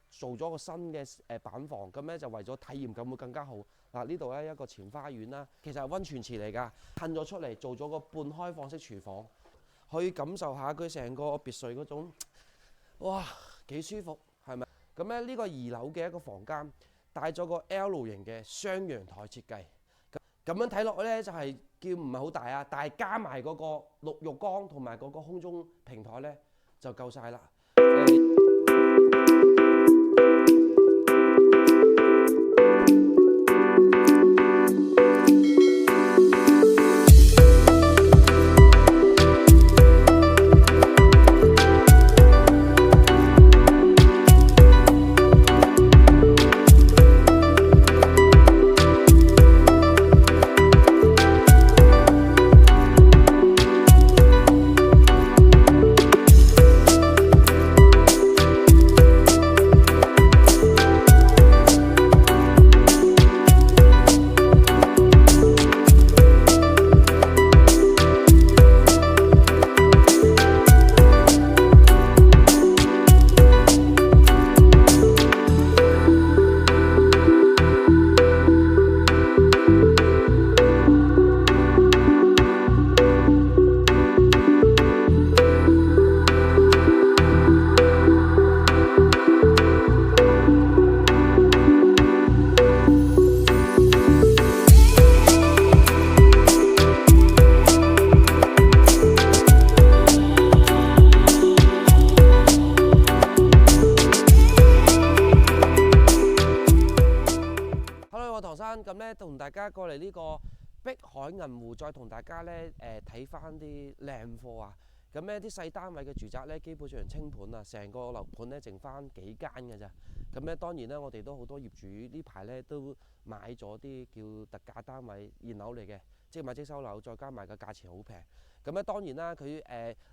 做咗個新嘅板房，咁咧就為咗體驗感會更加好。嗱，呢度咧一個前花園啦，其實係溫泉池嚟㗎，噴咗出嚟做咗個半開放式廚房，可以感受下佢成個別墅嗰種，哇幾舒服係咪？咁咧呢個2樓嘅一個房間帶咗個 L 型嘅雙陽台設計，咁樣睇落咧就係叫唔係好大啊，但係加埋嗰個浴缸同埋嗰個空中平台咧就夠晒啦。咁咧同大家過嚟呢個碧海銀湖，再同大家咧睇翻啲靚貨啊！咁咧啲細單位嘅住宅咧，基本上清盤啦，成個樓盤咧剩翻幾間嘅咋。咁咧當然咧，我哋都好多業主呢排咧都買咗啲叫特價單位現樓嚟嘅，即買即收樓，再加埋個價錢好平。咁咧當然啦，佢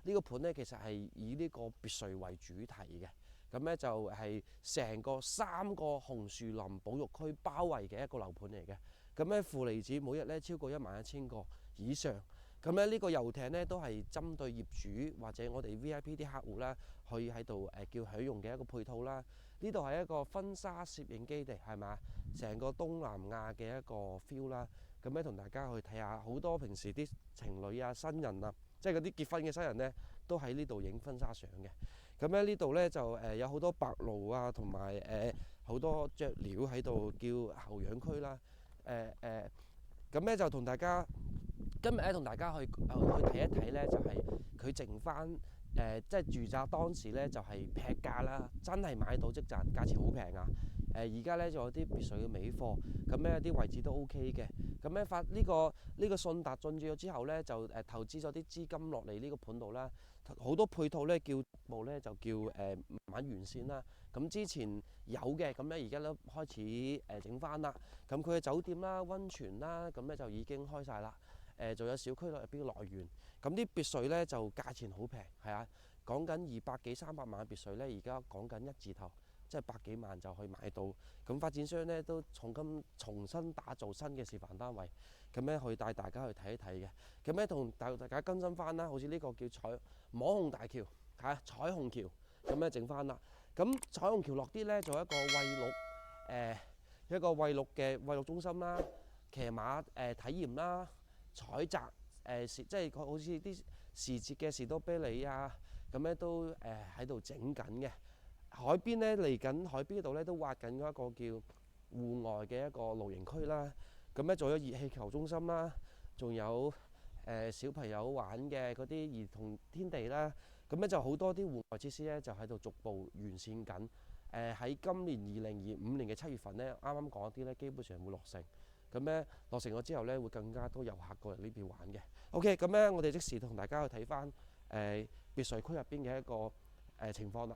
呢個盤咧其實係以呢個別墅為主題嘅。咁咧就係成個3個紅樹林保育區包圍嘅一個樓盤嚟嘅。咁咧負離子每日咧超過11000個以上。咁咧呢個遊艇咧都係針對業主或者我哋 VIP 啲客戶啦，可以喺度叫享用嘅一個配套啦。呢度係一個婚紗攝影基地，係咪？成個東南亞嘅一個 feel 啦。咁咧同大家去睇下，好多平時啲情侶啊、新人啊，即係嗰啲結婚嘅新人咧，都喺呢度影婚紗相嘅。咁咧呢度咧就有好多白鷺啊，同埋好多雀鳥喺度叫後養區啦。咁咧就同大家今日咧同大家去睇一睇咧，就係佢剩翻即係住宅當時咧就係劈價啦，真係買到即賺，價錢好平啊！而家咧仲有啲別墅嘅尾貨，咁咧啲位置都 OK 嘅。咁咧發呢個信達進駐咗之後咧，就投資咗啲資金落嚟呢個盤度啦。好多配套咧叫部咧就叫慢慢完善啦。咁之前有嘅，咁咧而家都開始整翻啦。咁佢嘅酒店啦、溫泉啦，咁咧就已經開晒啦。仲有小區入邊嘅樂園。咁啲別墅咧就價錢好平，係啊，講緊200幾300萬嘅別墅咧，而家講緊1字頭，即係百幾萬就可以買到。咁發展商咧都重新打造新嘅示範單位，咁咧去帶大家去睇一睇嘅。咁咧同大家更新翻啦，好似呢個叫網紅大橋，係彩虹橋，咁咧整翻啦。咁彩虹橋落啲咧，做一個餵鹿嘅餵鹿中心啦，騎馬體驗啦，採摘即係好似啲時節嘅士多啤梨啊，咁咧都喺度整緊嘅。海邊咧嚟緊海邊度咧都挖緊一個叫戶外嘅一個露營區啦。咁咧仲有熱氣球中心啦，仲有小朋友玩嘅嗰啲兒童天地啦。咁咧就好多啲戶外設施咧就喺度逐步完善緊。喺今年2025年嘅7月份咧，啱啱講一啲咧，基本上會落成。咁咧落成咗之後咧，會更加多遊客過嚟呢邊玩嘅。OK， 咁咧我哋即時同大家去睇翻別墅區入邊嘅一個情況啦。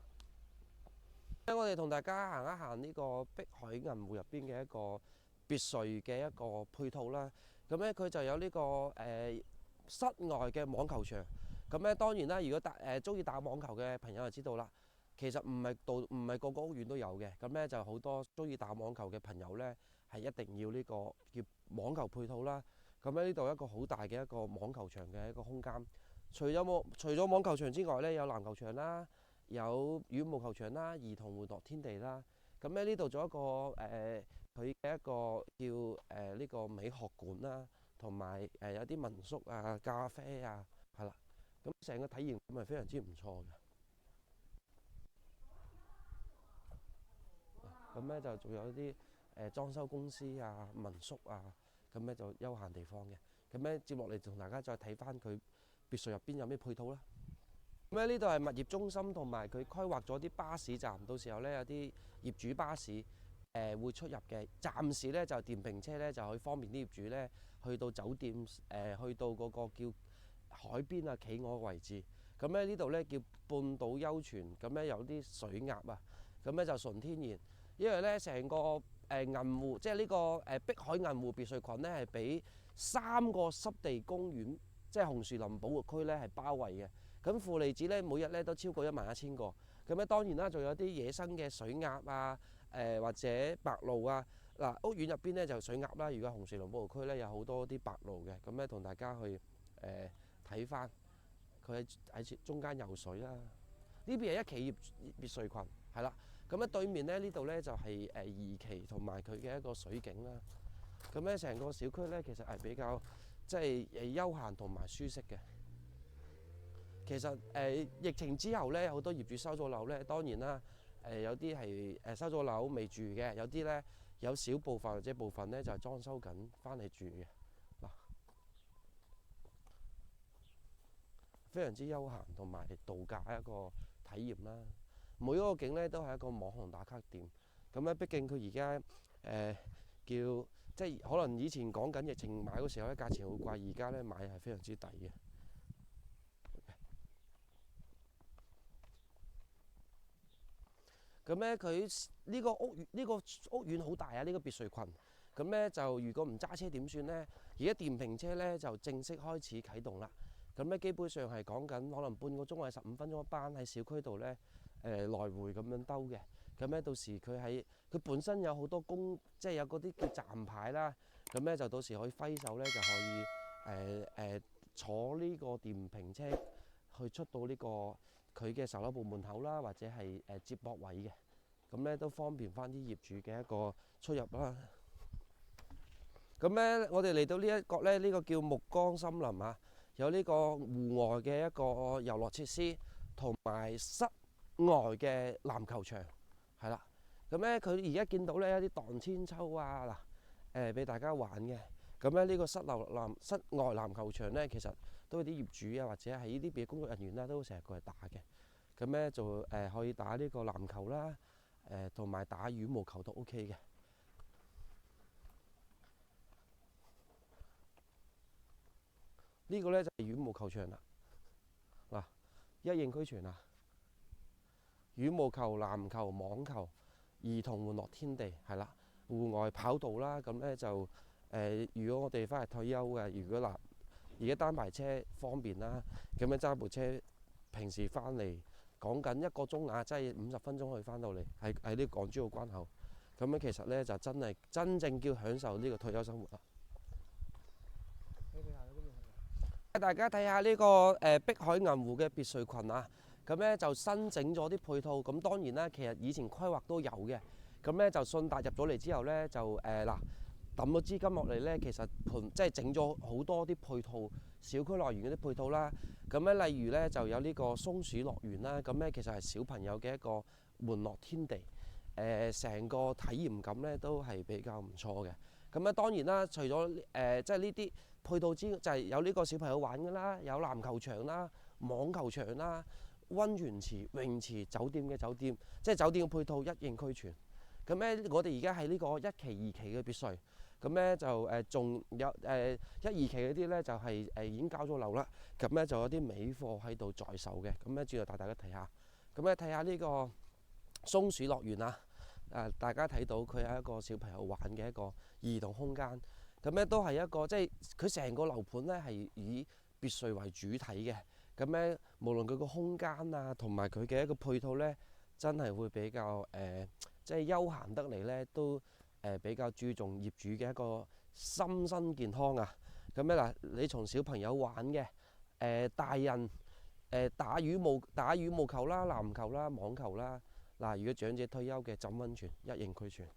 我哋同大家行一行呢個碧海銀湖入邊嘅一個別墅嘅一個配套啦。咁咧佢就有呢個室外嘅網球場。咁咧當然啦，如果中意打網球嘅朋友就知道啦，其實唔係個個屋苑都有嘅。咁咧就好多中意打網球嘅朋友咧，係一定要呢個叫網球配套啦。咁咧呢度一個好大嘅一個網球場嘅一個空間。除咗網球場之外咧，有籃球場啦，有羽毛球場啦、兒童玩樂天地啦。咁咧呢度仲有一個佢嘅一個叫呢個美學館啦，同埋有啲民宿啊、咖啡啊，係啦。咁成個體驗咁係非常之唔錯嘅。咁咧就仲有啲裝修公司啊、民宿啊，咁咧就休閒地方嘅。咁咧接落嚟同大家再睇翻佢別墅入邊有咩配套啦。咁咧呢度係物業中心，同埋佢規劃咗啲巴士站，到時候咧有啲業主巴士會出入嘅。暫時咧就電瓶車咧就可以方便啲業主咧去到酒店去到嗰個叫海邊啊、企鵝嘅位置。咁咧呢度咧叫半島休泉，咁咧有啲水鴨啊，咁咧就純天然。因為咧成個銀湖，即係呢個碧海銀湖別墅群咧係俾3個濕地公園，即係紅樹林保護區咧係包圍嘅。咁負離子咧每日咧都超過11000個。咁咧當然啦，仲有啲野生嘅水鴨啊，或者白鷺啊。嗱，屋苑入邊咧就水鴨啦，如果紅樹林保護區咧有好多啲白鷺嘅，咁咧同大家去睇翻佢喺中間游水啦。呢邊係一期別墅群，係啦。咁咧對面咧呢度咧就係2期同埋佢嘅一個水景啦。咁咧成個小區咧其實係比較即係休閒同埋舒適嘅。其實疫情之後咧，好多業主收咗樓咧，當然啦，有啲係收咗樓未住嘅，有啲咧有少部分或者部分咧就係裝修緊翻嚟住嘅。嗱，非常之休閒同埋度假一個體驗啦。每一個景咧都係一個網紅打卡點。咁咧，畢竟佢而家叫即係可能以前講緊疫情買嗰時候咧價錢好貴，而家咧買係非常之抵嘅。咁咧佢呢個屋苑好大啊！呢個別墅群。咁咧就如果唔揸車點算咧？而家電瓶車咧就正式開始啟動啦。咁咧基本上係講緊可能半個鐘或者15分鐘一班喺小區度咧來回咁樣兜嘅。咁咧到時佢本身有好多即係有嗰啲叫站牌啦。咁咧就到時可以揮手咧就可以坐呢個電瓶車去出到呢個佢嘅售樓部門口啦，或者係接駁位嘅。咁咧都方便翻啲業主嘅一個出入啦。咁咧我哋嚟到呢一角咧，呢個叫木江森林啊，有呢個戶外嘅一個遊樂設施，同埋室外嘅籃球場，係啦。咁咧佢而家見到咧一啲盪千秋啊嗱，俾大家玩嘅。咁咧呢個室外籃球場咧，其實都有啲業主啊，或者係呢啲嘅工作人員啦，都成日過嚟打嘅。咁咧就可以打呢個籃球啦，同埋打羽毛球都 OK 嘅。呢個咧就係羽毛球場啦。嗱，一應俱全啊！羽毛球、籃球、網球、兒童玩樂天地係啦，戶外跑道啦。咁咧就如果我哋翻嚟退休嘅，如果嗱而家單排車方便啦，咁樣揸部車平時翻嚟講緊1個鐘啊，即係50分鐘可以翻到嚟，喺呢個港珠澳關口。咁樣其實咧就真正叫享受呢個退休生活啦。大家睇下呢個碧海銀湖嘅別墅群啊，咁咧就新整咗啲配套。咁當然啦，其實以前規劃都有嘅。咁咧就順達入咗嚟之後咧，就嗱抌咗資金落嚟咧，其實即係整咗好多啲配套，小區樂園嗰啲配套啦。咁咧例如咧就有呢個松鼠樂園啦。咁咧其實係小朋友嘅一個玩樂天地。成個體驗感咧都係比較唔錯嘅。咁咧當然啦，除咗即係呢啲配套之，就係有呢個小朋友玩㗎啦，有籃球場啦、網球場啦、溫泉池、泳池、酒店嘅酒店，即係酒店嘅配套一應俱全。咁咧，我哋而家係呢個1期、2期嘅別墅，咁咧就仲有1、2期嗰啲咧就係已經交咗樓啦。咁咧就有啲尾貨喺度在手嘅。咁咧轉頭帶大家睇下，咁咧睇下呢個松鼠樂園啊。大家睇到佢係一個小朋友玩嘅一個兒童空間。咁咧都係一個即係佢成個樓盤咧係以別墅為主體嘅。咁咧無論佢個空間啊，同埋佢嘅一個配套咧，真係會比較即係休閒得嚟咧，都比較注重業主嘅一個身健康啊。咁咧嗱，你從小朋友玩嘅，大人打羽毛球啦、籃球啦、網球啦。嗱，如果長者退休嘅浸温泉一應俱全。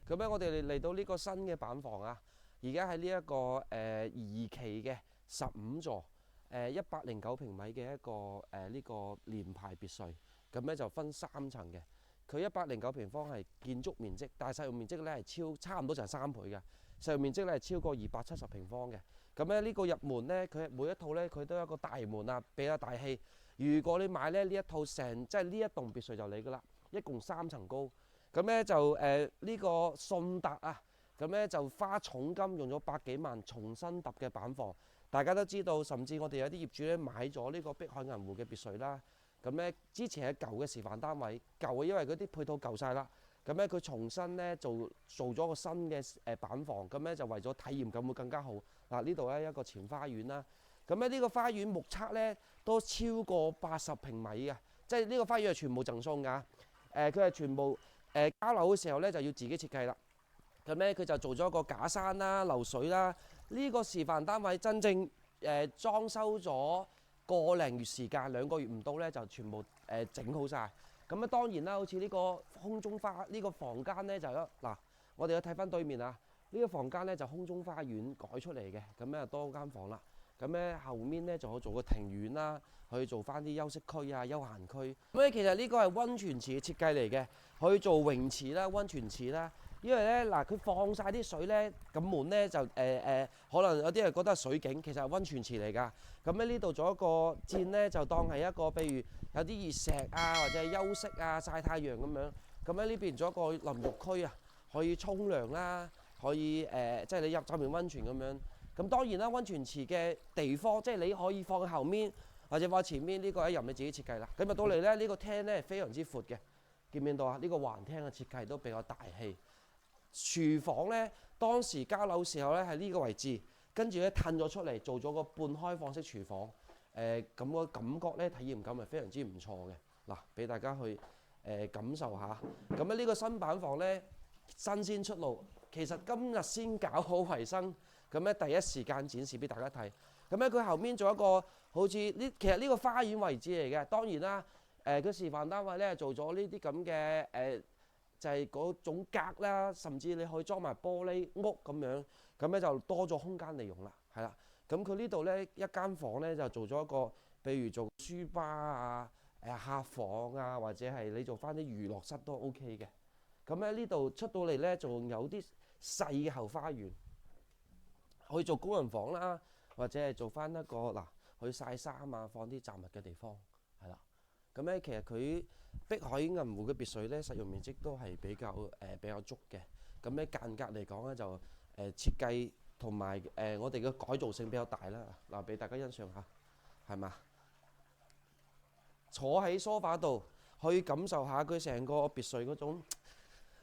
咁咧，我哋嚟到呢個新嘅板房啊，而家喺呢一個二期嘅15座109平米嘅一個呢個連排別墅，咁咧就分3層嘅。佢109平方係建築面積，但係實用面積咧係差唔多就係3倍嘅，實用面積咧係超過270平方嘅。咁咧呢個入門咧，佢每一套咧佢都有一個大門啊，比較大氣。如果你買咧呢一套即係呢一棟別墅就你噶啦，一共3層高。咁咧就呢個信達啊，咁咧就花重金用咗百幾萬重新揼嘅板房。大家都知道，甚至我哋有啲業主咧買咗呢個碧海銀湖嘅別墅啦。咁咧之前係舊嘅示範單位，舊嘅因為嗰啲配套舊晒啦。咁咧佢重新咧做咗個新嘅板房，咁咧就為咗體驗感會更加好。嗱，呢度咧一個前花園啦。咁咧呢個花園目測咧都超過80平米嘅，即係呢個花園係全部贈送㗎。佢係全部交樓嘅時候咧就要自己設計啦。咁咧佢就做咗個假山啦、漏水啦。呢個示範單位真正裝修咗個零月時間，2個月唔到咧就全部整好晒。咁咧當然啦，好似呢個空中花呢個房間咧就嗱，我哋要睇翻對面啊，呢個房間咧就空中花園改出嚟嘅，咁咧多間房啦。咁咧後面咧就可以做個庭院啦，可以做翻啲休息區啊、休閒區。咁咧其實呢個係溫泉池嘅設計嚟嘅，可以做泳池啦、溫泉池啦。因為咧嗱，佢放晒啲水咧，咁滿咧就可能有啲人覺得係水景，其實係溫泉池嚟㗎。咁咧呢度做一個墊咧，就當係一個譬如有啲熱石啊，或者係休息啊、曬太陽咁樣。咁咧呢邊做一個淋浴區啊，可以沖涼啦，可以即係你浸完溫泉咁樣。咁當然啦，溫泉池嘅地方即係你可以放喺後面或者放喺前面，呢個係任你自己設計啦。咁入到嚟咧，呢個廳咧係非常之闊嘅，見唔見到啊？呢個橫廳嘅設計都比較大氣。廚房咧，當時交樓時候咧係呢個位置，跟住咧褪咗出嚟，做咗個半開放式廚房。咁個感覺咧，體驗感係非常之唔錯嘅。嗱，俾大家去感受下。咁咧呢個新板房咧新鮮出爐，其實今日先搞好衞生，咁咧第一時間展示俾大家睇。咁咧佢後面做一個好似呢，其實呢個花園位置嚟嘅。當然啦，佢示範單位咧做咗呢啲咁嘅就係嗰種格啦，甚至你可以裝埋玻璃屋咁樣，咁咧就多咗空間利用啦，係啦。咁佢呢度咧一間房咧就做咗一個，譬如做書吧啊、客房啊，或者係你做翻啲娛樂室都 OK 嘅。咁咧呢度出到嚟咧，仲有啲細嘅後花園，可以做工人房啦，或者係做翻一個嗱，可以曬衫啊、放啲雜物嘅地方，係啦。咁咧其實佢碧海銀湖嘅別墅咧，實用面積都係比較足嘅。咁咧間隔嚟講咧就設計同埋我哋嘅改造性比較大啦。嗱，俾大家欣賞下，係嘛？坐喺梳化度，可以感受下佢成個別墅嗰種，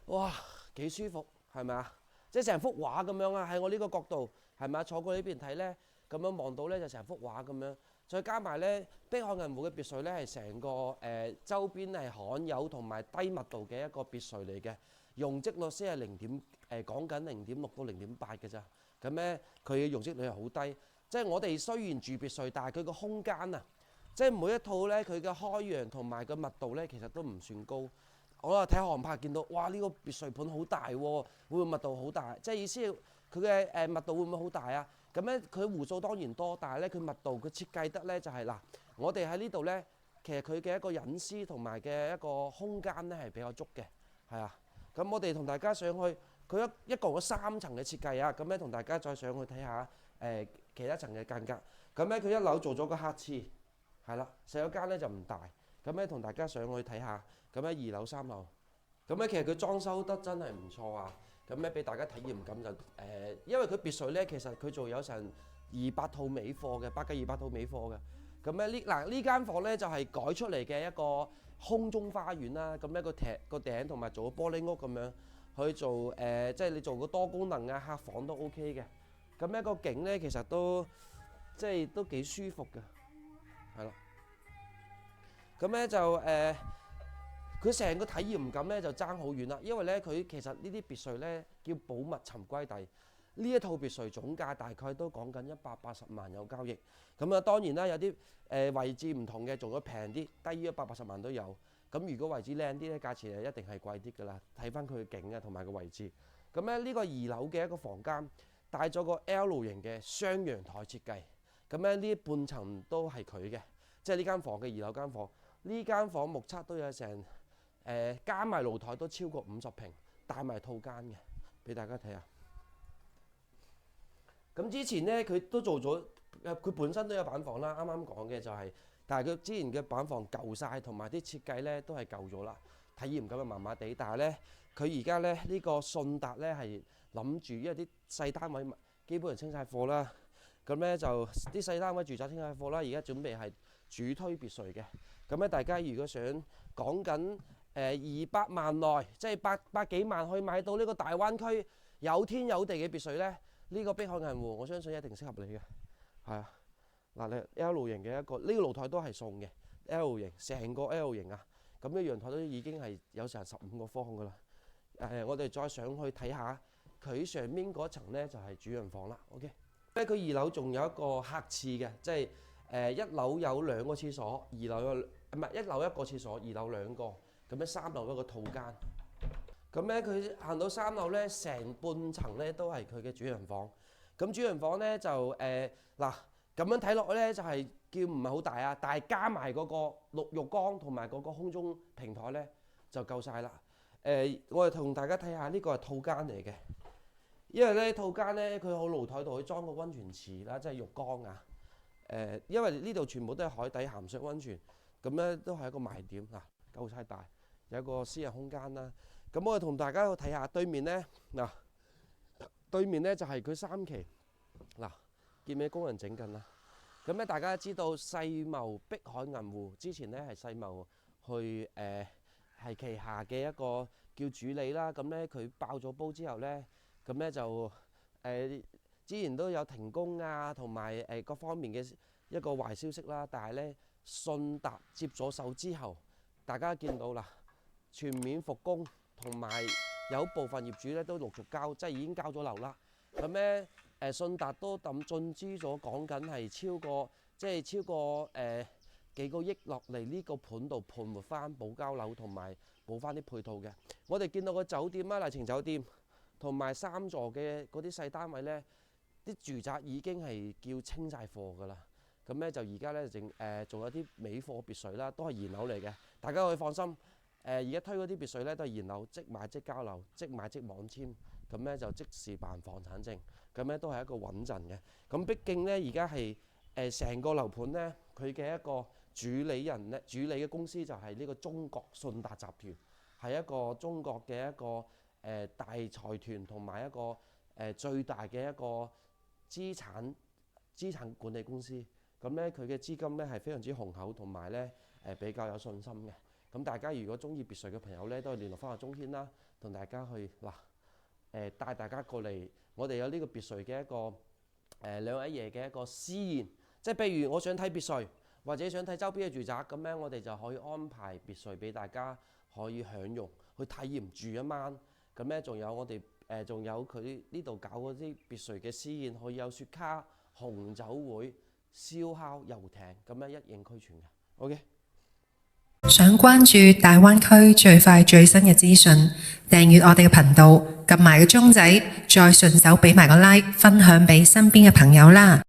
哇幾舒服，係咪啊？即係成幅畫咁樣啊！喺我呢個角度，係咪啊？坐過呢邊睇咧，咁樣望到咧就成幅畫咁樣。再加埋咧，碧海銀湖嘅別墅咧係成個周邊係罕有同埋低密度嘅一個別墅嚟嘅，容積率先係講緊0.6到0.8嘅咋。咁咧佢嘅容積率係好低，即係我哋雖然住別墅，但係佢個空間啊，即係每一套咧佢嘅開揚同埋個密度咧其實都唔算高。我啊睇航拍見到，哇！呢個別墅盤好大喎，會唔會密度好大？即係意思佢嘅密度會唔會好大啊？咁咧佢戶數當然多，但係咧佢密度佢設計得咧就係嗱，我哋喺呢度咧，其實佢嘅一個隱私同埋嘅一個空間咧係比較足嘅，係啊。咁我哋同大家上去，佢一共有3層嘅設計啊。咁咧同大家再上去睇下其他層嘅間隔。咁咧佢1樓做咗個客廁，係啦，洗手間咧就唔大。咁咧同大家上去睇下。咁喺2樓、3樓，咁咧其實佢裝修得真係唔錯啊！咁咧俾大家體驗感就因為佢別墅咧，其實佢仲有成200套尾貨嘅，8幾200套尾貨嘅。咁咧呢間房咧就係改出嚟嘅一個空中花園啦。咁咧個頂同埋做個玻璃屋咁樣去做即係你做個多功能啊客房都 OK 嘅。咁咧個景咧其實都即係都幾舒服嘅，係啦。咁咧就佢成個體驗感咧就爭好遠啦，因為咧佢其實呢啲別墅咧叫寶物沉歸地。呢一套別墅總價大概都講緊180萬有交易。咁啊當然啦，有啲位置唔同嘅，仲有平啲，低於180萬都有。咁如果位置靚啲咧，價錢係一定係貴啲㗎啦。睇翻佢嘅景啊同埋個位置。咁咧呢個2樓嘅一個房間帶咗個 L 型嘅雙陽台設計。咁咧呢半層都係佢嘅，即係呢間房嘅2樓間房。呢間房目測都有成加埋露台都超過50平，帶埋套間嘅，俾大家睇下。咁之前咧佢都做咗，佢本身都有板房啦。啱啱講嘅就係，但係佢之前嘅板房舊晒，同埋啲設計咧都係舊咗啦，體驗感啊麻麻地。但係咧佢而家咧呢個信達咧係諗住，因為啲細單位基本上清晒貨啦，咁咧就啲細單位住宅清晒貨啦，而家準備係主推別墅嘅。咁咧大家如果想講緊200萬內，即係百幾萬可以買到呢個大灣區有天有地嘅別墅咧，呢個碧海銀湖我相信一定適合你嘅。係啊，嗱你 L 型嘅一個，呢個露台都係送嘅 L 型，成個 L 型啊。咁呢陽台都已經係有成15個方噶啦。我哋再上去睇下佢上面嗰層咧就係主人房啦。OK， 咧佢2樓仲有一個客廁嘅，即係1樓有2個廁所，2樓有唔係1樓1個廁所，2樓2個，咁樣3樓一個套間。咁咧佢行到3樓咧，成半層咧都係佢嘅主人房。咁主人房咧就嗱咁樣睇落咧就係叫唔係好大啊，但係加埋嗰個浴缸同埋嗰個空中平台咧就夠晒啦。我哋同大家睇下呢個係套間嚟嘅，因為咧套間咧佢好露台度，佢裝個溫泉池啦，即係浴缸啊。因為呢度全部都係海底鹹水溫泉，咁咧都係一個賣點嗱，夠晒大，有一個私人空間啦。咁我哋同大家去睇下對面咧嗱，對面咧就係佢3期嗱，見咩工人整緊啦。咁咧大家知道世貿碧海銀湖之前咧係世貿去係旗下嘅一個叫主理啦。咁咧佢爆咗煲之後咧，咁咧就之前都有停工啊，同埋各方面嘅一個壞消息啦。但係咧信達接咗手之後，大家見到啦，全面復工，同埋有部分業主咧都陸續交，即係已經交咗樓啦。咁咧信達都進資咗，講緊係超過幾個億落嚟呢個盤度盤活翻補交樓同埋補翻啲配套嘅。我哋見到個酒店啦，麗晴酒店同埋3座嘅嗰啲細單位咧，啲住宅已經係叫清晒貨㗎啦。咁咧就而家咧仲有啲尾貨別墅啦，都係現樓嚟嘅，大家可以放心。而家推嗰啲別墅咧都係現樓，即買即交樓，即買即網簽，咁咧就即時辦房產證，咁咧都係一個穩陣嘅。咁畢竟咧而家係成個樓盤咧，佢嘅一個主理人咧，主理嘅公司就係呢個中國信達集團，係一個中國嘅一個大財團同埋一個最大嘅一個資產管理公司。咁咧佢嘅資金咧係非常之雄厚，同埋咧比較有信心嘅。咁大家如果中意別墅嘅朋友咧，都係聯絡翻阿中軒啦，同大家去帶大家過嚟。我哋有呢個別墅嘅一個2位爺嘅一個私宴，即係譬如我想睇別墅，或者想睇周邊嘅住宅，咁咧我哋就可以安排別墅俾大家可以享用，去體驗住一晚。咁咧仲有我哋仲有佢呢度搞嗰啲別墅嘅私宴，可以有雪茄、紅酒會、燒烤、遊艇，咁咧一應俱全嘅。OK。想關注大灣區最快最新嘅資訊，訂閱我哋嘅頻道，撳埋個鐘仔，再順手俾埋個 like，分享俾身邊嘅朋友啦。